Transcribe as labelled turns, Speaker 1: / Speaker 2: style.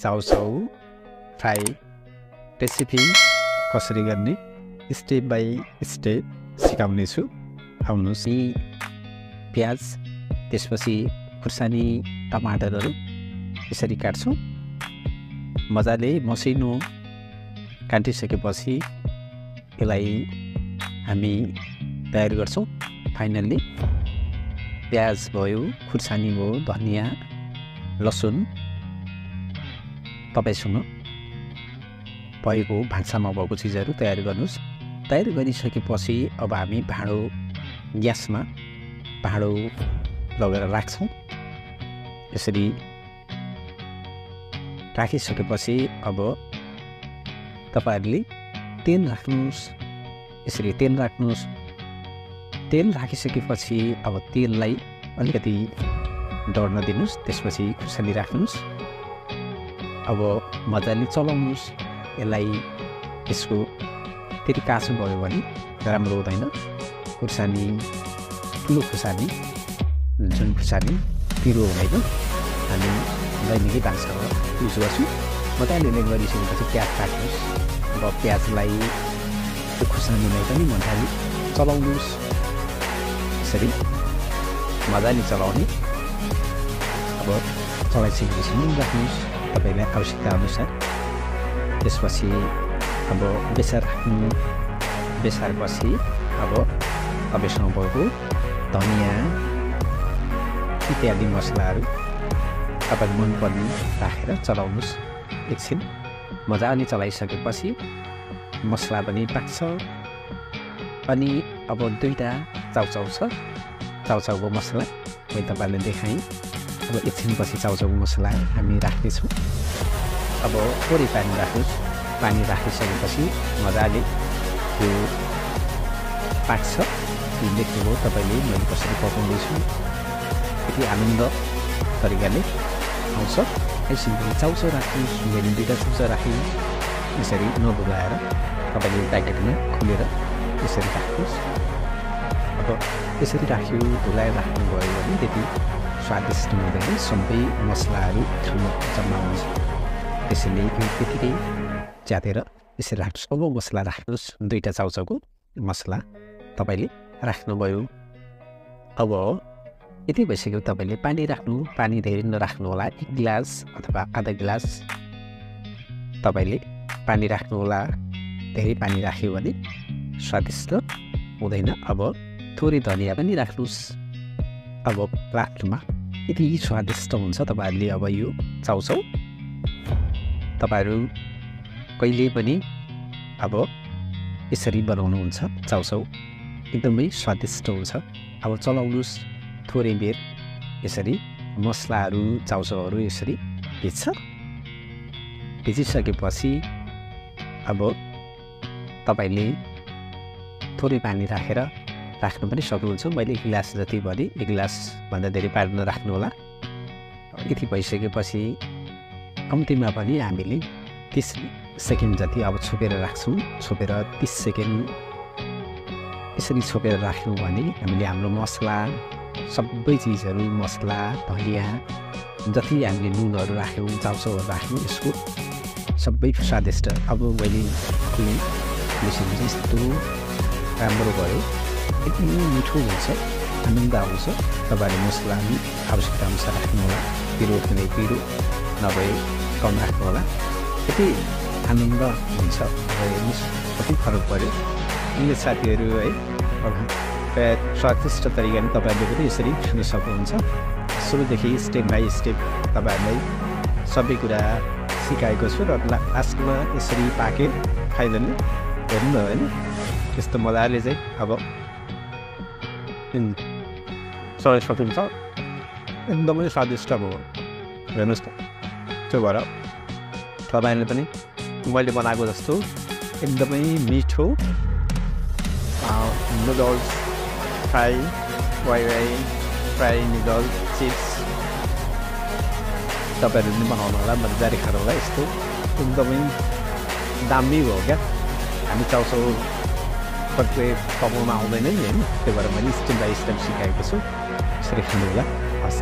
Speaker 1: चाउ fry recipe कसरी गर्ने step by step सिकाउने छु। आउनुहोस्। प्याज त्यसपछि खुर्सानी टमाटरहरू यसरी काट्छौँ। मजाले मसिनो काटिसकेपछि यसलाई हामी तयार गर्छौँ। फाइनल्ली प्याज भयो, खुर्सानी भयो, धनिया, लसुन तपाईसँग भएको भान्सामा भएको चिजहरू तयार गर्नुहोस्। तयार गरिसकेपछि अब हामी ग्यासमा भाँडो लगेर राख्छौँ। यसरी राखिसकेपछि अब तपाईहरुले तेल राख्नुहोस्। यसरी तेल राख्नुहोस्। तेल राखिसकेपछि अब तेललाई अलिकति डढ्न दिनुहोस्। त्यसपछि खुर्सानी राख्नुहोस्। अब मजाले चलाउनुहोस्। यसलाई यसको फेरि काँचो भयो भने राम्रो हुँदैन। खुर्सानी ठुलो खुर्सानी जुन खुर्सानी पिरो हुँदैन, हामी दैनिकै भान्सामा युज गर्छौँ। मजाले गरिसकेपछि प्याज काट्नुहोस्। अब प्याजलाई त्यो खुर्सानीलाई पनि मजाले चलाउनुहोस्। यसरी मजाले चलाउने। अब चलाइसकेपछि नुन राख्नुहोस् तपाईँलाई आवश्यकता अनुसार। त्यसपछि अब बेसार राख्नु। बेसारपछि अब तपाईँसँग भएको धनिया इत्यादि मसलाहरू तपाईँले मनपर्ने राखेर चलाउनुहोस्। एकछिन मजाले चलाइसकेपछि मसला पनि पाक्छ। अनि अब दुईवटा चाउचाउ छ। चाउचाउको मसला मैले तपाईँलाई देखाएँ। अब एकछिनपछि चाउचाउको मसला हामी राख्दैछौँ। अब थोरै पानी राख्नुहोस्। पानी राखिसकेपछि मजाले त्यो पाक्छ। त्यो देख्नुभयो तपाईँले मैले कसरी पकाउँदैछु। यति आनन्द तरिकाले आउँछ। यसरी चाउचाउ राख्नुहोस्। मैले दुईवटा चाउचाउ राखेँ। यसरी नडुलाएर तपाईँले प्याकेटमा खोलेर यसरी राख्नुहोस्। अब यसरी राख्यो, धुलाएर राख्नुभयो भने त्यति स्वादिष्ट हुँदैन। सबै मसलाहरू ठाउँमा जम्मा हुन्छ। त्यसैले त्यतिकै च्यातेर यसरी राख्नुहोस्। अब मसला राख्नुहोस्। दुईवटा चाउचाउको मसला तपाईँले राख्नुभयो। अब यति भइसक्यो। तपाईँले पानी राख्नु। पानी धेरै नराख्नु होला। 1 गिलास अथवा आधा गिलास तपाईँले पानी राख्नु होला। धेरै पानी राख्यो भने स्वादिष्ट हुँदैन। अब थोरै धनिया पनि राख्नुहोस्। अब लास्टमा यति स्वादिष्ट हुन्छ तपाईँहरूले। अब यो चाउचाउ तपाईँहरू कहिले पनि अब यसरी बनाउनुहुन्छ। चाउचाउ एकदमै स्वादिष्ट हुन्छ। अब चलाउनुहोस् थोरै बेर। यसरी मसलाहरू चाउचाउहरू यसरी भिज्छ। भिजिसकेपछि अब तपाईँले थोरै पानी राखेर राख्नु पनि सक्नुहुन्छ। मैले 1 गिलास जति भने 1 गिलासभन्दा धेरै पानी नराख्नु होला। यति भइसकेपछि कम्तीमा पनि हामीले 30 सेकेन्ड जति अब छोपेर राख्छौँ। छोपेर 30 सेकेन्ड यसरी छोपेर राख्यौँ भने हामीले हाम्रो मसला सबै चिजहरू मसला धनिया जति हामीले नुनहरू राख्यौँ चाउचाउहरू राख्यौँ यसको सबै स्वादिष्ट। अब मैले यस्तो राम्रो भयो। एकदमै मिठो हुन्छ। आनन्द आउँछ। तपाईँहरूले मसला पनि आवश्यकता अनुसार राख्नु होला। पिरो कुनै पिरो नभए कम राख्नु होला। यति आनन्द हुन्छ। हेर्नुहोस् कति फरक पऱ्यो। अन्य साथीहरू है अब स्वादिष्ट तरिकाले तपाईँहरूले पनि यसरी खान सक्नुहुन्छ। सुरुदेखि स्टेप बाई स्टेप तपाईँहरूलाई सबै कुरा सिकाएको छु। र लास्टमा यसरी पाके फाइनली हेर्नु न होइन यस्तो मजाले चाहिँ अब सबै सकिन्छ। एकदमै स्वादिष्ट भयो। हेर्नुहोस् त। त्यो भएर तपाईँहरूले पनि मैले बनाएको जस्तो एकदमै मिठो नुडल्स फ्राई नुडल्स चिप्स तपाईँहरूले पनि बनाउनु होला। मजाले खानु होला। यस्तो एकदमै दामी भयो क्या। हामी चाउचाउ कतिले पकाउन आउँदैन नि होइन। त्यही भएर मैले स्टेप बाई स्टेप सिकाएको छु। यसरी खानु होला। हस्।